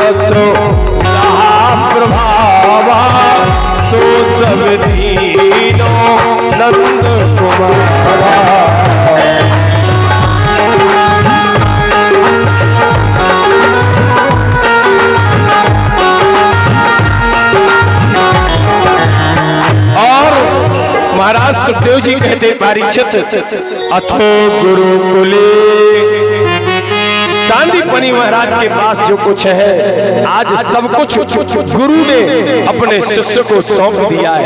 सो प्रभावा सो सब दीनो नंद कुमारा। महाराज सुखदेव जी कहते परीक्षित अथो गुरुकुले सांदीपनि महाराज के पास जो कुछ है आज सब कुछ गुरु ने अपने शिष्य को सौंप दिया है।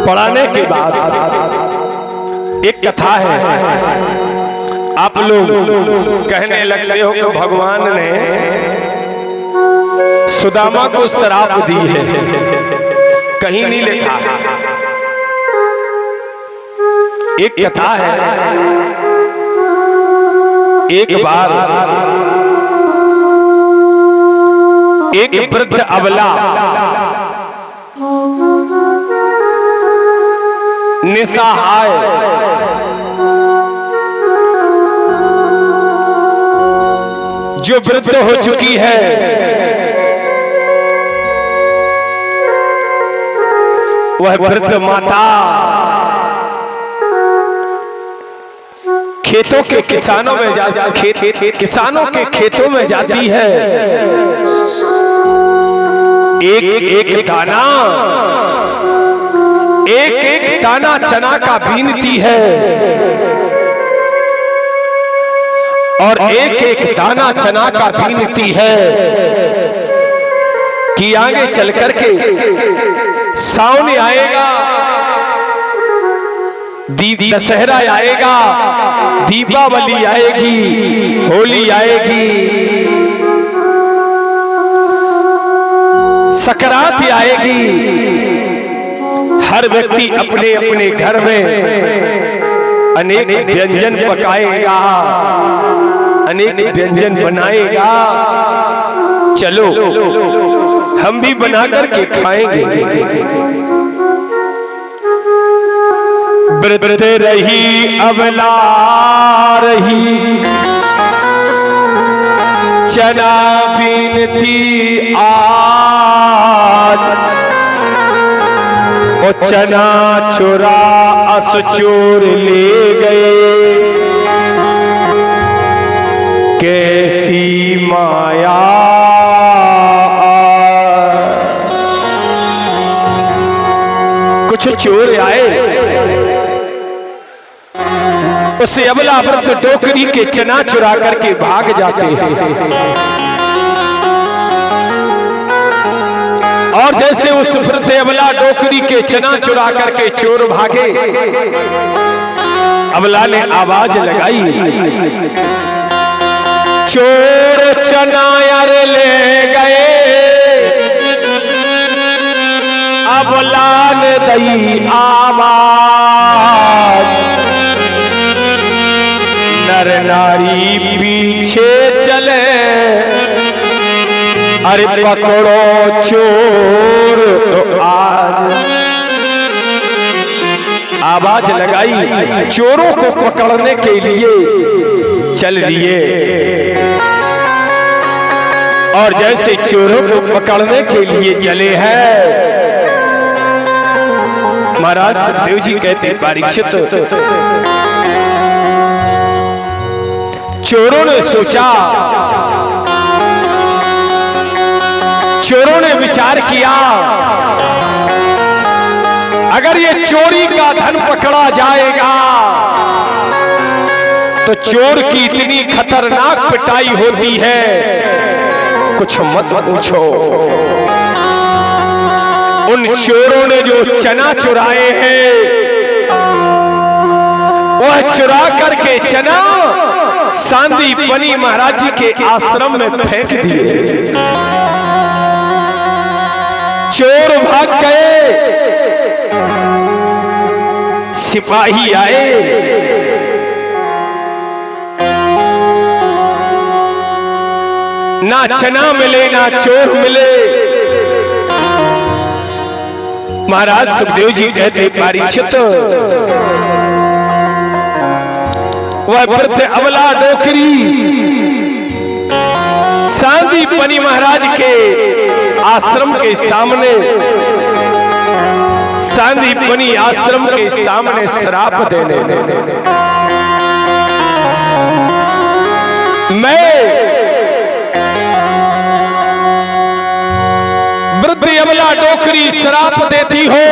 पढ़ाने के बाद एक कथा है, आप लोग कहने लगते हो कि भगवान ने सुदामा को श्राप दी है, कहीं नहीं लिखा। एक कथा है, एक बार एक वृद्ध अबला निसहाय जो वृद्ध हो चुकी है, वह वृद्ध माता खेतों के किसानों में किसानों के खेतों में जाती है। एक दाना चना का बीनती है और एक दाना चना का बीनती है कि आगे चल करके सावन आएगा, दशहरा आएगा, दीपावली आएगी, होली आएगी, संक्रांत आएगी। हर व्यक्ति अपने अपने घर में अनेक व्यंजन पकाएगा, अनेक व्यंजन बनाएगा। चलो हम भी बना करके खाएंगे। वृद्ध रही अबला रही चना बीनती आज, वो चना चुरा अस चोर ले गए, कैसी माया। कुछ चोर आए, उससे अबला वृद्ध टोकरी के चना चुरा करके भाग जाते हैं। और जैसे उस वृद्ध अबला टोकरी के चना चुरा करके चोर भागे, अबला ने आवाज लगाई, चोर चना यार ले गए, अबला ने दई आवाज, नर नारी पीछे चले, अरे पकड़ो चोर तो आज। आवाज लगाई, चोरों को पकड़ने के लिए चल दिए। और जैसे चोरों को पकड़ने के लिए चले हैं, महाराज सुखदेव जी कहते परीक्षित, चोरों ने सोचा, चोरों ने विचार किया, अगर ये चोरी का धन पकड़ा जाएगा तो चोर की इतनी खतरनाक पिटाई होती है, कुछ मत पूछो। उन चोरों ने जो चना चुराए हैं, वह चुरा करके चना सांदीपनि महाराज जी के आश्रम में फेंक दिए। चोर भाग गए, सिपाही आए, ना चना मिले ना चोर मिले। महाराज सुखदेव जी कहते परीक्षित, वह वृद्ध अबला डोकरी सांदीपनी महाराज के आश्रम के सामने, सांदीपनी आश्रम के सामने श्राप देने मैं वृद्ध अबला डोकरी श्राप देती हो,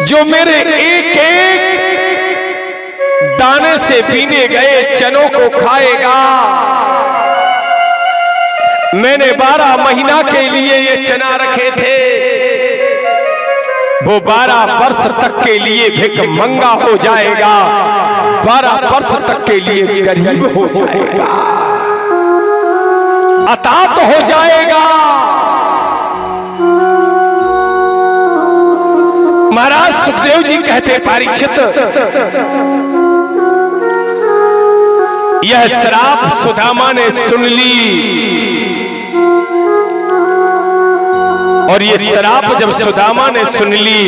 जो मेरे एक एक दाने से बीने गए चनों को खाएगा। मैंने 12 महीना के लिए ये चना रखे थे, वो 12 वर्ष तक के लिए भिखमंगा हो जाएगा, 12 वर्ष तक के लिए गरीब हो जाएगा, अतात हो जाएगा। महाराज सुखदेव जी कहते, परीक्षित यह श्राप सुदामा ने सुन ली, और ये श्राप जब सुदामा ने सुन ली,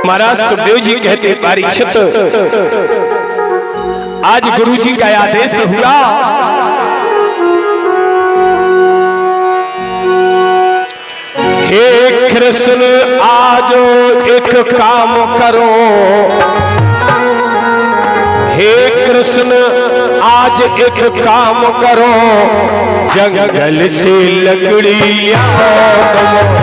महाराज सुखदेव जी कहते, परीक्षित आज गुरु जी का आदेश हुआ, हे कृष्ण आज एक काम करो, हे कृष्ण आज एक काम करो, जंगल से लकड़ी आओ,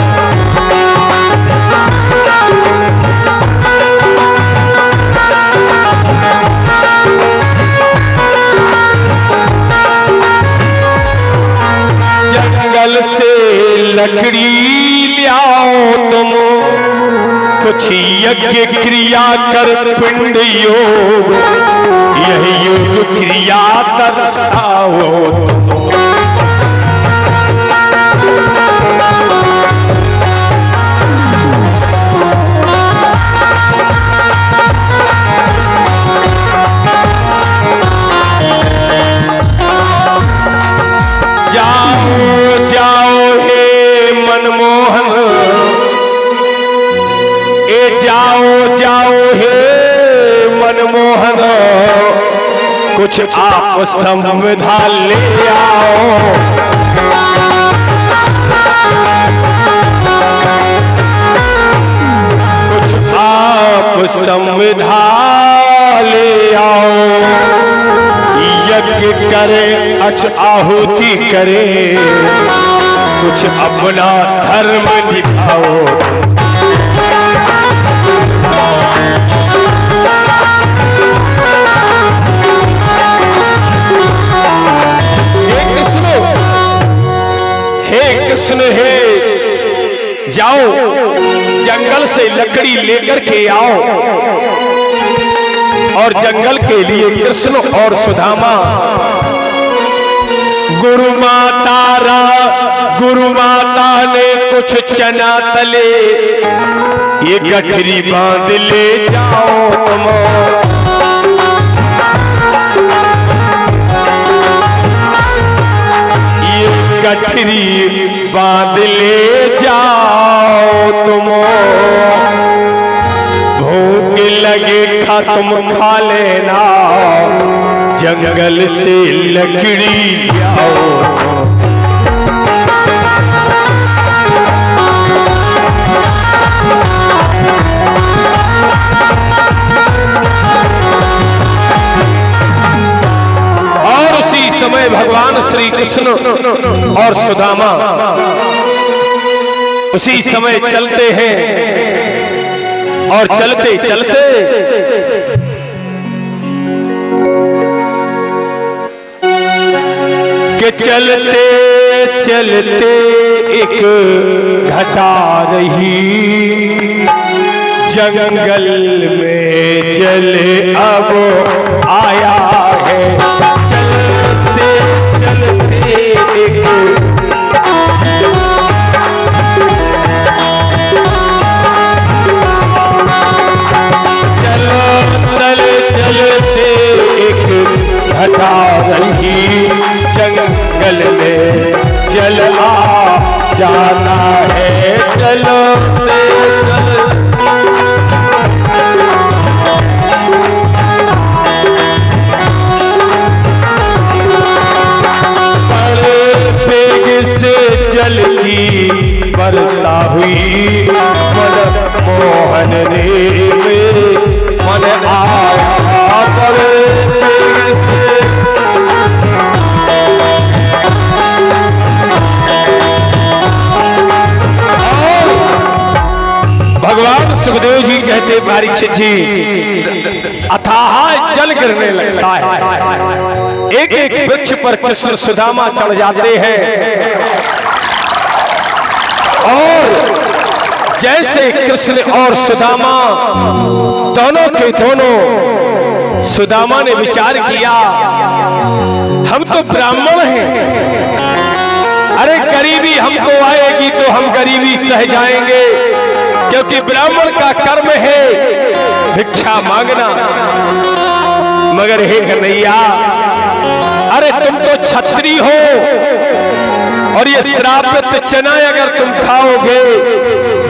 जंगल से लकड़ी लाओ तुम, कुछ यज्ञ क्रिया कर पिंड योग, यह योग क्रिया दर्शाओ तुम। जाओ जाओ हे मनमोहन, जाओ जाओ हे मनमोहन, कुछ आप संविधान ले आओ, कुछ आप संविधान ले आओ, यज्ञ करे आहुति करे, कुछ अपना धर्म निभाओ। कृष्ण है, जाओ जंगल से लकड़ी लेकर के आओ, और जंगल के लिए कृष्ण और सुदामा गुरु माता ने कुछ चना तले, ये गठरी बांध ले जाओ तुम, गठरी बांध ले जाओ तुम, भूख लगे खा तुम खा लेना, जंगल से लकड़ी लाओ। समय भगवान श्री कृष्ण और सुदामा उसी समय चलते हैं, और चलते चलते के चलते चलते एक घटा रही, जंगल में चले अब आया है, घटा रही, जंगल में चल आ जाना है, चलो चल सुखदेव जी कहते परीक्षित जी, अथाह जल गिरने लगता है। एक एक वृक्ष पर कृष्ण सुदामा चढ़ जाते हैं और जैसे कृष्ण और सुदामा दोनों के दोनों, सुदामा ने विचार किया हम तो ब्राह्मण हैं, अरे गरीबी हमको आएगी तो हम गरीबी सह जाएंगे, क्योंकि ब्राह्मण का कर्म है भिक्षा मांगना। मगर हे कन्हैया, अरे तुम तो क्षत्रिय हो और ये श्रापित चना अगर तुम खाओगे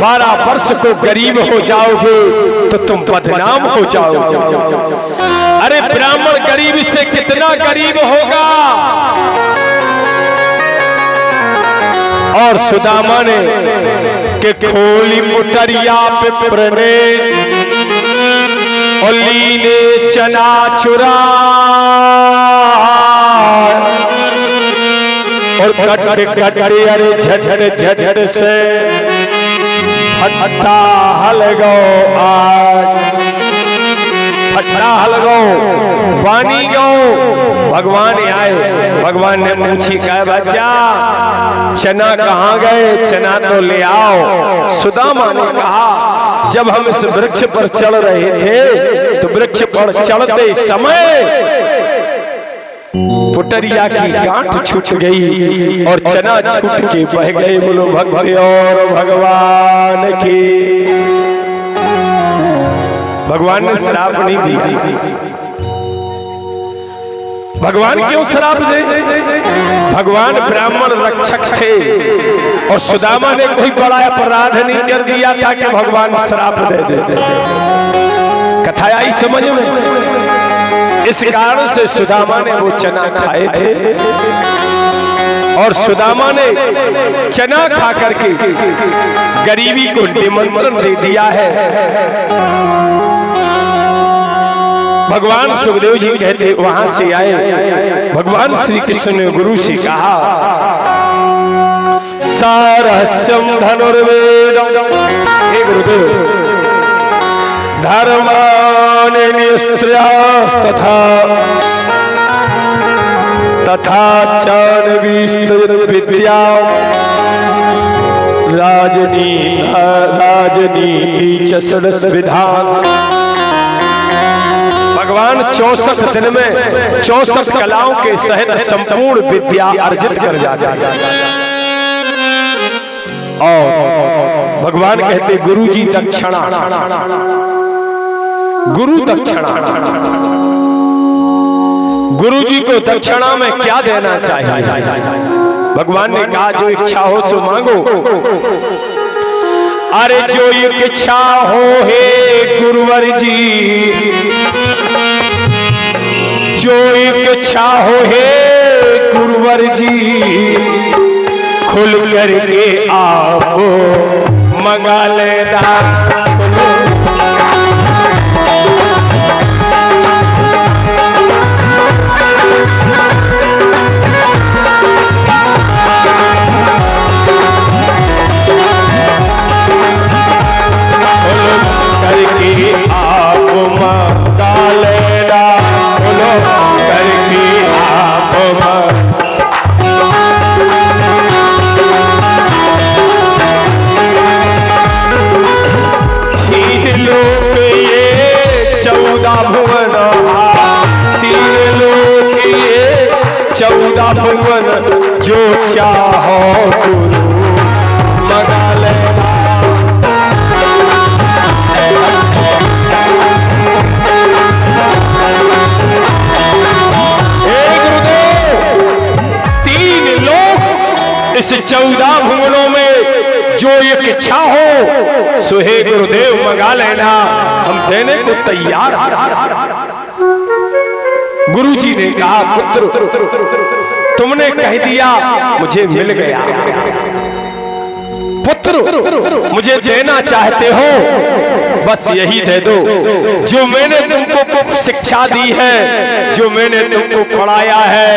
12 वर्ष को गरीब हो जाओगे तो तुम बदनाम हो जाओगे। अरे ब्राह्मण गरीब से कितना गरीब होगा। और सुदामा ने के खोली मुटरिया पिपर ने और लीने चना चुरा और कटे अरे झझड़ से फट्टा हल गो, आज फट्टा हल गो, पानी गो। भगवान आए, भगवान ने पूछी कहा बच्चा चना कहाँ गए, चना तो ले आओ। सुदामा ने कहा जब हम इस वृक्ष पर चढ़ रहे थे तो वृक्ष पर चढ़ते समय पुटरिया की गांठ छूट गई और चना छूट के बह गए। बोलो भगवान और भगवान की। भगवान ने श्राप नहीं दिया। भगवान क्यों श्राप दे? भगवान ब्राह्मण रक्षक थे और सुदामा ने कोई बड़ा अपराध नहीं कर दिया था कि भगवान श्राप दे देते। कथा आई समझ में? इस कारण से सुदामा ने वो चना खाए थे और सुदामा ने चना खा करके गरीबी को निमंत्रण दे दिया है। भगवान सुखदेव जी कहते वहां से आए, भगवान श्री कृष्ण ने गुरु से कहा सारस्यम धनुर्वेदम, हे गुरुदेव धर्मान निस्त्रयास्तथा तथा चानवीस्त विद्या राजनीति च षड् विधान। भगवान 64 दिन में 64 कलाओं के सहित संपूर्ण विद्या अर्जित कर जाते हैं। और भगवान कहते गुरु जी दक्षिणा, गुरु दक्षिणा, गुरु जी को दक्षिणा में क्या देना चाहिए? भगवान ने कहा जो इच्छा हो सो मांगो। अरे जो इच्छा हो हे गुरुवर जी, जो इच्छा हो हे गुरुवर जी, खुल करके आप मंगा लेना। करके आप मंगा लेना, बोलो करके आप तीन लोक ये 14 भुवन, 3 लोक ये 14 भुवन, जो चाहो गुरु मंगा लेना। इस 14 भुवनों में जो एक इच्छा हो सो हे गुरुदेव मंगा लेना, हम देने को तैयार हैं। गुरु जी ने कहा पुत्र तुमने कह दिया मुझे मिल गया, पुत्र मुझे देना चाहते हो बस यही दे दो। जो मैंने तुमको शिक्षा दी है, जो मैंने तुमको पढ़ाया है,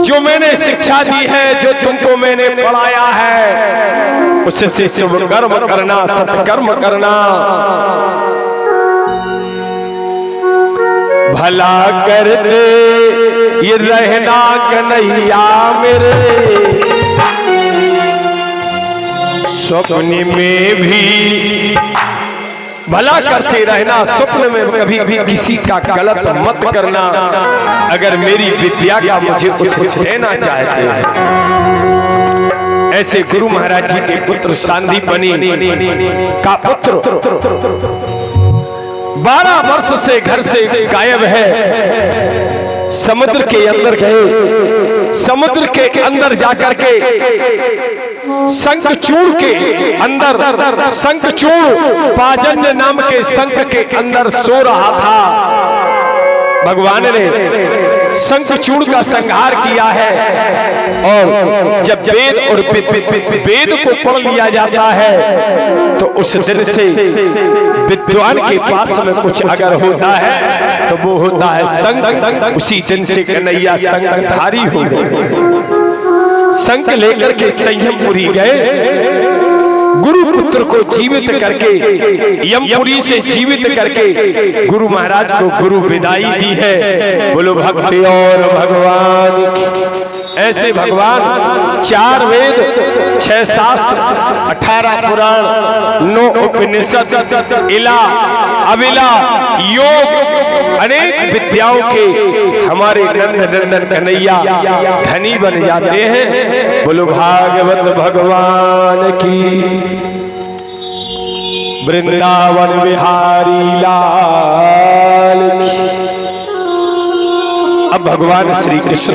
जो जो मैंने शिक्षा दी है, जो तुमको मैंने पढ़ाया है, उससे शुभ कर्म करना, सत्कर्म करना, भला करते ये रहना कन्हैया मेरे, स्वप्न में भी भला करते रहना, स्वप्न में कभी भी किसी का गलत मत करना। अगर मेरी विद्या का मुझे कुछ देना चाहते हैं, ऐसे गुरु महाराज जी के पुत्र सांदीपनी का पुत्र 12 वर्ष से घर से गायब है, समुद्र के अंदर गए, समुद्र के अंदर जाकर के शंखचूड़ के अंदर, शंखचूड़ पाजन्य नाम के शंख के अंदर सो रहा था। भगवान ने शंखचूड़ का संहार किया है, और जब वेद और वेद को पढ़ लिया जाता है तो उस दिन से विद्वान के पास में कुछ अगर होता है तो वो होता है शंख। उसी दिन से कन्हैया शंखधारी हो गए। शंख लेकर के संयमपुरी गए, गुरु पुत्र को जीवित करके, यमपुरी से जीवित करके गुरु महाराज को गुरु विदाई दी है। बोलो भक्ति और भगवान। ऐसे भगवान 4 वेद, 6 शास्त्र, 18 पुराण, 9 उपनिषद, इला अविला योग, अनेक विद्याओं के हमारे नंद नंदन कन्हैया धनी बन जाते हैं। बोलो भागवत भगवान की। वृंदावन बिहारी लाल। अब भगवान श्री कृष्ण